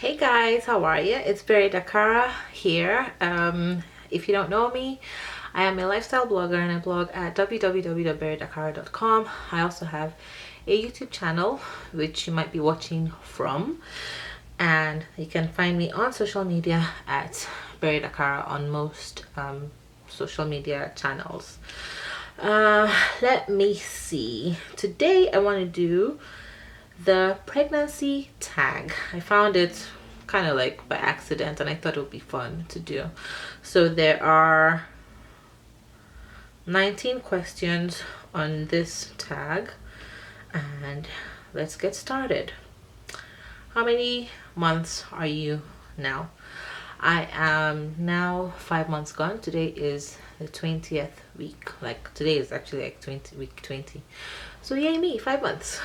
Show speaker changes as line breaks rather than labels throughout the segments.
Hey guys, how are you? It's Berry Dakara here. If you don't know me, I am a lifestyle blogger and I blog at www.berrydakara.com. I also have a YouTube channel which you might be watching from, and you can find me on social media at Berry Dakara on most social media channels. Let me see. Today I want to do the pregnancy tag. I found it kind of like by accident and I thought it would be fun to do. So there are 19 questions on this tag, and let's get started. How many months are you now? I am now 5 months gone. Today is the 20th week. Like today is actually like week 20. So yay me, 5 months.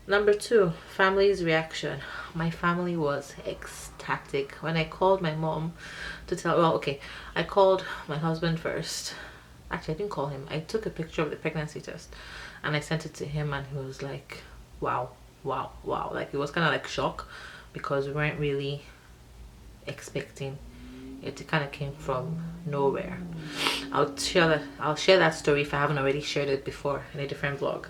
Number 2, family's reaction. My family was ecstatic when I called my mom to tell. Well, okay, I called my husband first. Actually, I didn't call him. I took a picture of the pregnancy test and I sent it to him, and he was like, wow, wow, wow. Like it was kind of like shock because we weren't really expecting it. It kind of came from nowhere. I'll share that story if I haven't already shared it before in a different vlog.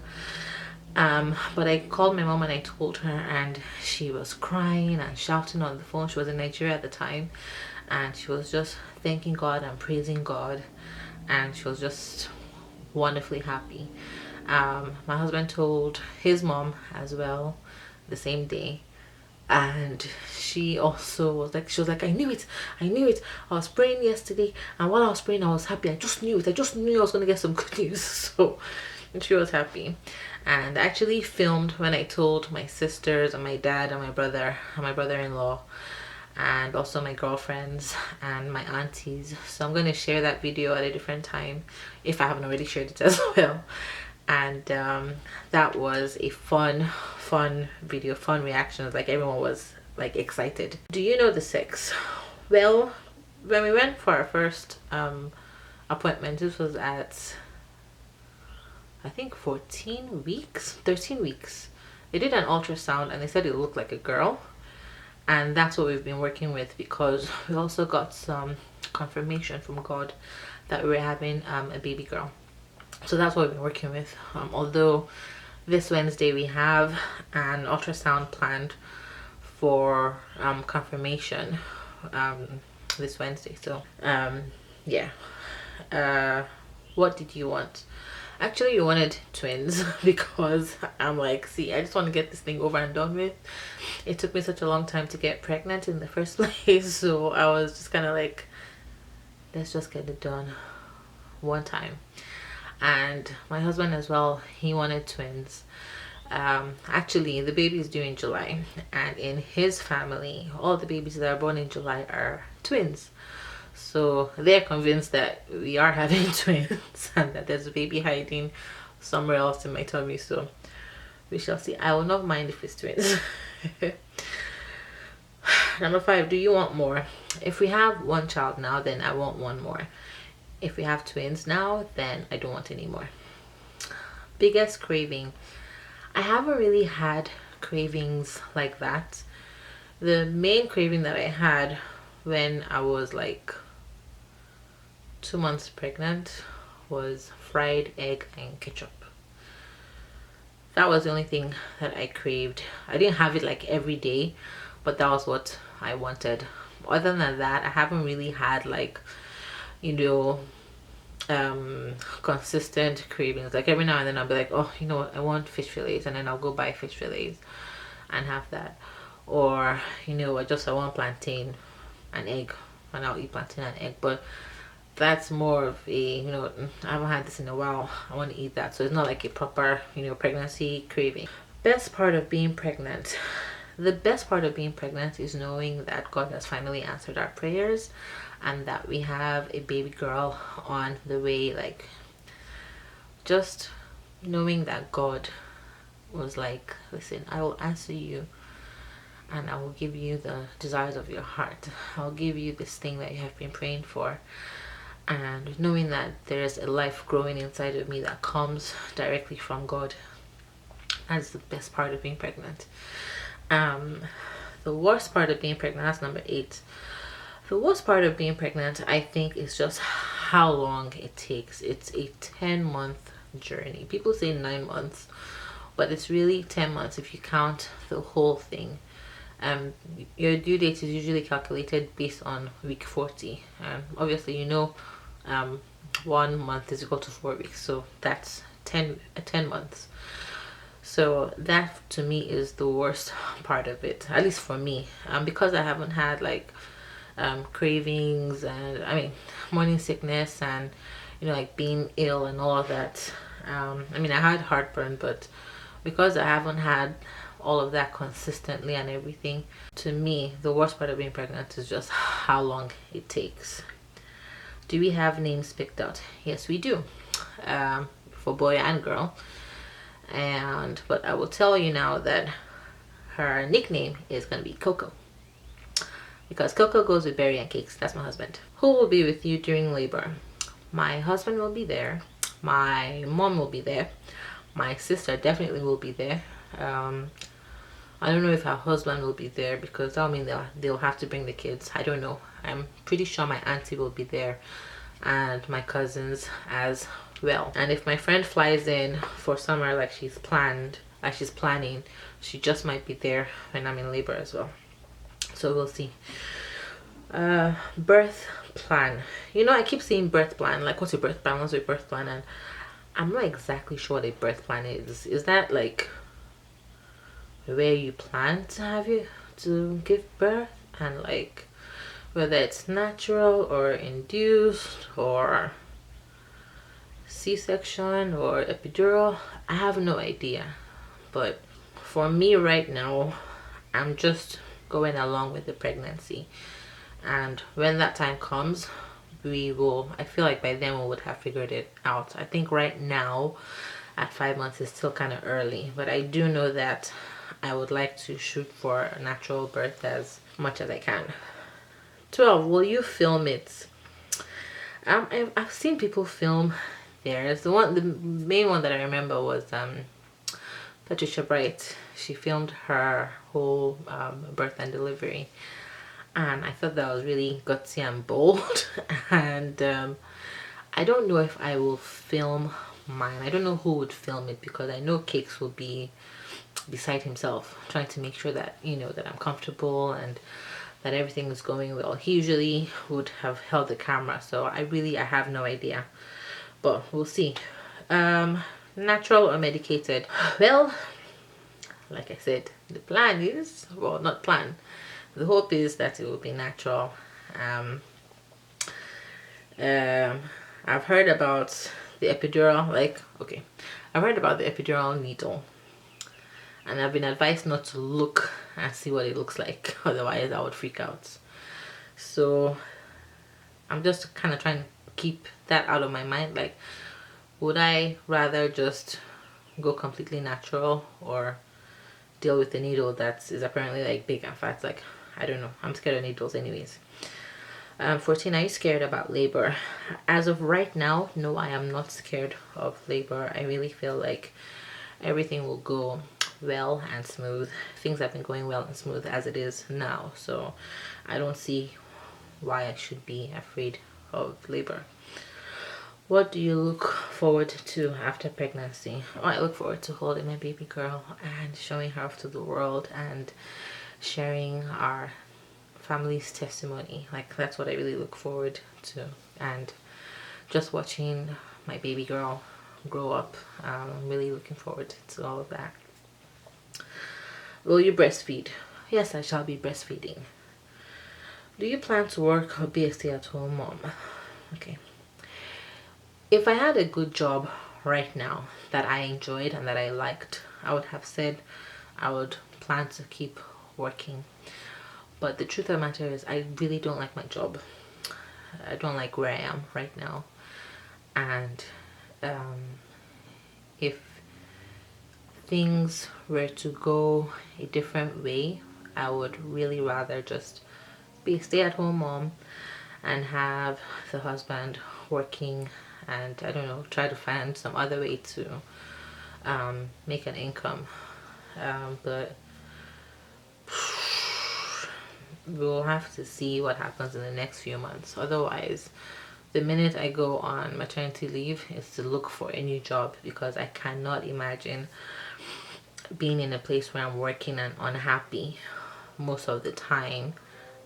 But I called my mom and I told her, and she was crying and shouting on the phone. She was in Nigeria at the time, and she was just thanking God and praising God, and she was just wonderfully happy. My husband told his mom as well the same day, and she also was like, I knew it, I was praying yesterday, and while I was praying I was happy. I just knew I was gonna get some good news. So she was happy. And I actually filmed when I told my sisters and my dad and my brother-in-law, and also my girlfriends and my aunties. So I'm going to share that video at a different time if I haven't already shared it as well. And that was a fun video, fun reactions. Like everyone was like excited. Do you know the 6? Well, when we went for our first appointment, this was at I think 13 weeks. They did an ultrasound and they said it looked like a girl, and that's what we've been working with, because we also got some confirmation from God that we were having a baby girl. So that's what we've been working with, although this Wednesday we have an ultrasound planned for confirmation this Wednesday. So yeah. What did you want? Actually, you wanted twins because I'm like, see, I just want to get this thing over and done with. It took me such a long time to get pregnant in the first place, so I was just kind of like, let's just get it done one time. And my husband as well, he wanted twins. Actually, the baby is due in July, and in his family, all the babies that are born in July are twins. So they're convinced that we are having twins and that there's a baby hiding somewhere else in my tummy. So we shall see. I will not mind if it's twins. Number 5, do you want more? If we have one child now, then I want one more. If we have twins now, then I don't want any more. Biggest craving. I haven't really had cravings like that. The main craving that I had when I was like 2 months pregnant was fried egg and ketchup. That was the only thing that I craved. I didn't have it like every day, but that was what I wanted. Other than that, I haven't really had like, you know, consistent cravings. Like every now and then I'll be like, oh, you know what, I want fish fillets, and then I'll go buy fish fillets and have that. Or, you know, I want plantain and egg, and I'll eat plantain and egg. But that's more of a, you know, I haven't had this in a while, I want to eat that. So it's not like a proper, you know, pregnancy craving. Best part of being pregnant. The best part of being pregnant is knowing that God has finally answered our prayers and that we have a baby girl on the way. Like, just knowing that God was like, listen, I will answer you and I will give you the desires of your heart. I'll give you this thing that you have been praying for. And knowing that there's a life growing inside of me that comes directly from God. That's the best part of being pregnant. Um, the worst part of being pregnant, that's number 8. The worst part of being pregnant, I think, is just how long it takes. It's a 10-month journey. People say 9 months, but it's really 10 months if you count the whole thing. Um, your due date is usually calculated based on week 40. Obviously, 1 month is equal to 4 weeks, so that's 10 months. So that to me is the worst part of it, at least for me, because I haven't had like cravings and morning sickness and like being ill and all of that. I had heartburn, but because I haven't had all of that consistently and everything, to me the worst part of being pregnant is just how long it takes. Do we have names picked out? Yes, we do, for boy and girl. But I will tell you now that her nickname is going to be Coco, because Coco goes with berry and cakes. That's my husband. Who will be with you during labor? My husband will be there, my mom will be there, my sister definitely will be there. I don't know if her husband will be there, because that'll mean they'll have to bring the kids. I don't know. I'm pretty sure my auntie will be there and my cousins as well. And if my friend flies in for summer like she's planning, she just might be there when I'm in labor as well. So we'll see. Birth plan. I keep saying birth plan. Like, what's your birth plan? What's your birth plan? And I'm not exactly sure what a birth plan is. Is that like where you plan to give birth, and like whether it's natural or induced or C-section or epidural? I have no idea. But for me right now, I'm just going along with the pregnancy, and when that time comes, I feel like by then we would have figured it out. I think right now at 5 months is still kind of early, but I do know that I would like to shoot for a natural birth as much as I can. 12. Will you film it? I've seen people film theirs. The main one that I remember was Patricia Bright. She filmed her whole birth and delivery, and I thought that was really gutsy and bold. And I don't know if I will film mine. I don't know who would film it, because I know Cakes will be beside himself trying to make sure that that I'm comfortable and that everything is going well. He usually would have held the camera, so I have no idea, but we'll see. Natural or medicated? Well, like I said, the plan is, well, not plan, the hope is that it will be natural. I've heard about the epidural. I've heard about the epidural needle, and I've been advised not to look and see what it looks like, otherwise I would freak out. So I'm just kind of trying to keep that out of my mind. Like, would I rather just go completely natural or deal with the needle that is apparently like big and fat? Like, I don't know. I'm scared of needles anyways. 14. Are you scared about labor? As of right now, no, I am not scared of labor. I really feel like everything will go well and smooth. Things have been going well and smooth as it is now, so I don't see why I should be afraid of labor. What do you look forward to after pregnancy? I look forward to holding my baby girl and showing her off to the world and sharing our family's testimony. Like, that's what I really look forward to, and just watching my baby girl grow up. I'm really looking forward to all of that. Will you breastfeed? Yes, I shall be breastfeeding. Do you plan to work or be a stay-at-home mom? Okay. If I had a good job right now that I enjoyed and that I liked, I would have said I would plan to keep working. But the truth of the matter is, I really don't like my job. I don't like where I am right now. And if things were to go a different way, I would really rather just be a stay-at-home mom and have the husband working, and I don't know, try to find some other way to make an income. But we'll have to see what happens in the next few months. Otherwise, the minute I go on maternity leave is to look for a new job, because I cannot imagine being in a place where I'm working and unhappy most of the time,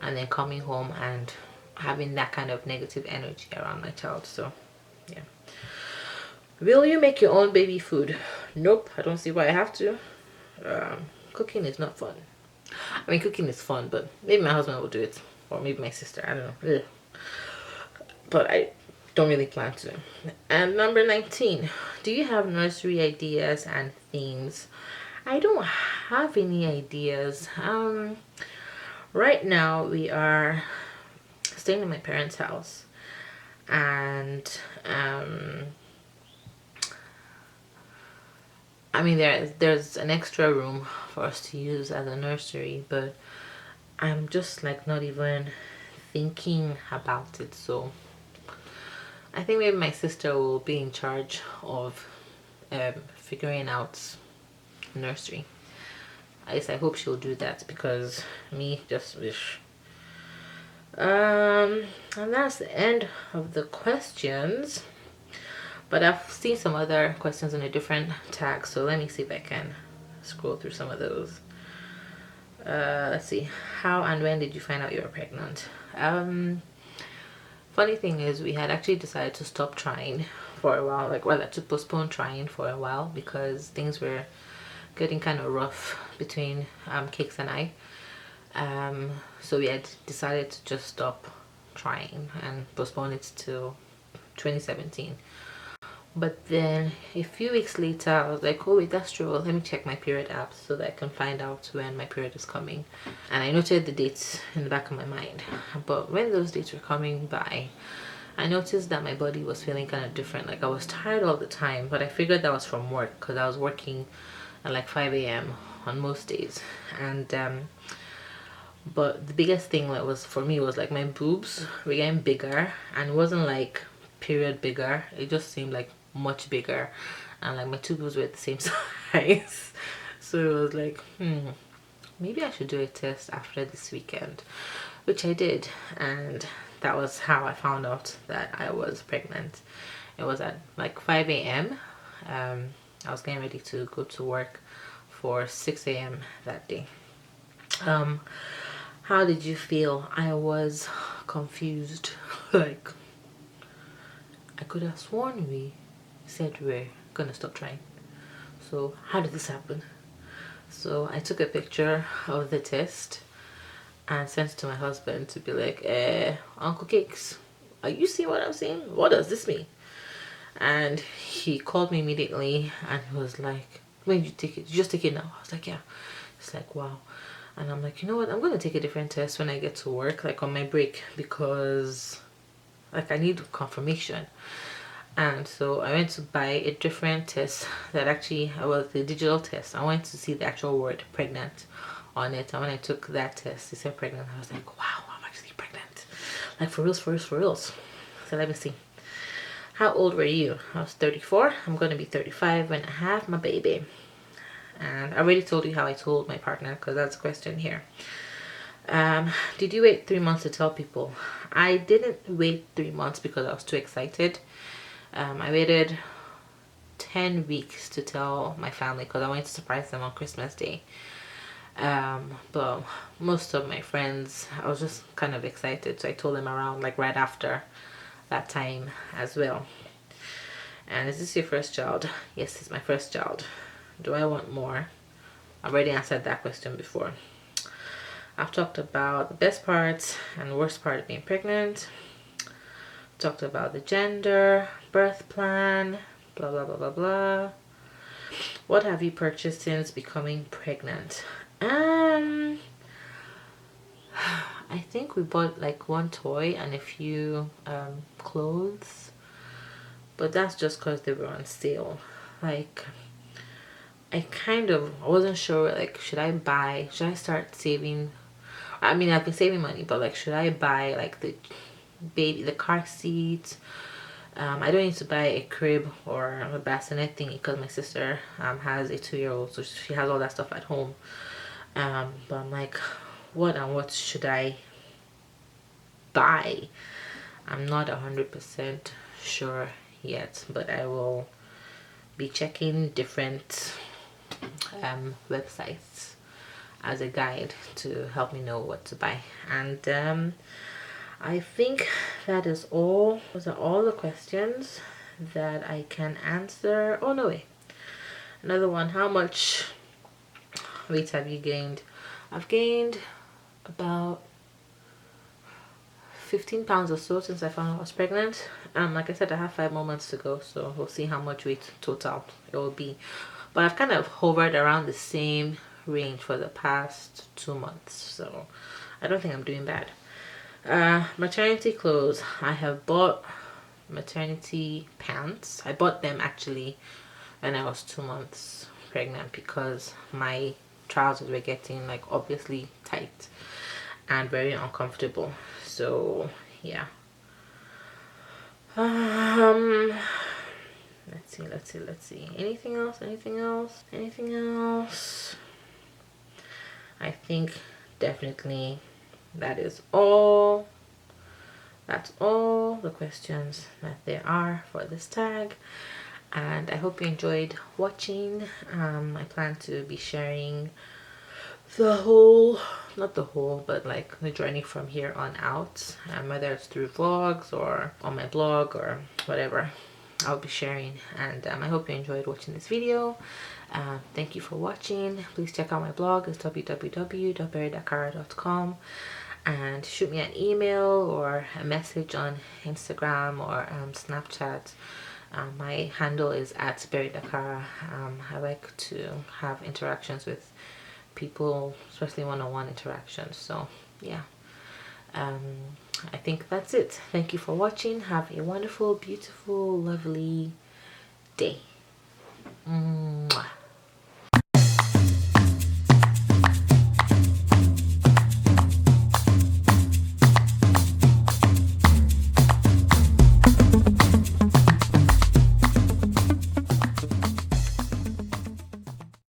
and then coming home and having that kind of negative energy around my child. So yeah. Will you make your own baby food? Nope, I don't see why I have to. Cooking is not fun. I mean, cooking is fun, but maybe my husband will do it, or maybe my sister, I don't know. Ugh. But I don't really plan to. And number 19, do you have nursery ideas and themes? I don't have any ideas. Right now we are staying in my parents' house, and I mean, there's an extra room for us to use as a nursery, but I'm just like not even thinking about it. So I think maybe my sister will be in charge of figuring out nursery. At least I hope she'll do that, because me just wish. And that's the end of the questions. But I've seen some other questions in a different tag, so let me see if I can scroll through some of those. Let's see. How and when did you find out you were pregnant? Funny thing is, we had actually decided to stop trying for a while, to postpone trying for a while, because things were getting kind of rough between Cakes and I. So we had decided to just stop trying and postpone it to 2017. But then a few weeks later, I was like, oh wait, that's true, let me check my period app so that I can find out when my period is coming. And I noted the dates in the back of my mind. But when those dates were coming by, I noticed that my body was feeling kind of different. Like, I was tired all the time, but I figured that was from work, because I was working at like 5 a.m. on most days. And but the biggest thing that was for me was like my boobs were getting bigger, and it wasn't like period bigger, it just seemed like much bigger, and like my two boobs were the same size. So it was like, maybe I should do a test after this weekend, which I did, and that was how I found out that I was pregnant. It was at like 5 a.m. I was getting ready to go to work for 6 a.m. that day. How did you feel? I was confused. Like, I could have sworn we said we're gonna stop trying. So how did this happen? So I took a picture of the test and sent it to my husband to be like, Uncle Cakes, are you seeing what I'm seeing? What does this mean? And he called me immediately and he was like, when did you take it? Did you just take it now? I was like, yeah. It's like, wow. And I'm like, you know what, I'm gonna take a different test when I get to work, like on my break, because like I need confirmation. And so I went to buy a different test that actually was the digital test. I wanted to see the actual word pregnant on it, and when I took that test it said pregnant. I was like, wow, I'm actually pregnant, like for reals, for reals, for reals. So let me see. How old were you? I was 34. I'm gonna be 35 when I have my baby. And I already told you how I told my partner, because that's a question here. Did you wait 3 months to tell people? I didn't wait 3 months because I was too excited. I waited 10 weeks to tell my family, because I wanted to surprise them on Christmas Day. But most of my friends, I was just kind of excited, so I told them around like right after that time as well. And is this your first child? Yes, it's my first child. Do I want more? I've already answered that question before. I've talked about the best parts and worst part of being pregnant. Talked about the gender, birth plan, blah blah blah blah blah. What have you purchased since becoming pregnant? I think we bought like one toy and a few clothes, but that's just because they were on sale. Like, I wasn't sure, like, should I start saving? I mean, I've been saving money, but like, should I buy like the car seat? I don't need to buy a crib or a bassinet thing, because my sister has a 2-year-old, so she has all that stuff at home. But I'm like, what and what should I buy. I'm not 100% sure yet, but I will be checking different websites as a guide to help me know what to buy. And I think that is all. Those are all the questions that I can answer. Oh no, wait, another one. How much weight have you gained? I've gained about 15 pounds or so since I found out I was pregnant. Like I said, I have 5 more months to go, so we'll see how much weight total it will be. But I've kind of hovered around the same range for the past 2 months, so I don't think I'm doing bad. Maternity clothes. I have bought maternity pants. I bought them actually when I was 2 months pregnant because my trousers were getting like obviously tight and very uncomfortable. So yeah. Let's see. Anything else? I think definitely that is all. That's all the questions that there are for this tag, and I hope you enjoyed watching. I plan to be sharing the whole, not the whole, but like the journey from here on out, whether it's through vlogs or on my blog or whatever. I'll be sharing, and I hope you enjoyed watching this video. Thank you for watching. Please check out my blog. It's www.berrydakara.com, and shoot me an email or a message on Instagram or Snapchat. My handle is @berrydakara. I like to have interactions with people, especially one-on-one interactions. So yeah, I think that's it. Thank you for watching. Have a wonderful, beautiful, lovely day. Mwah.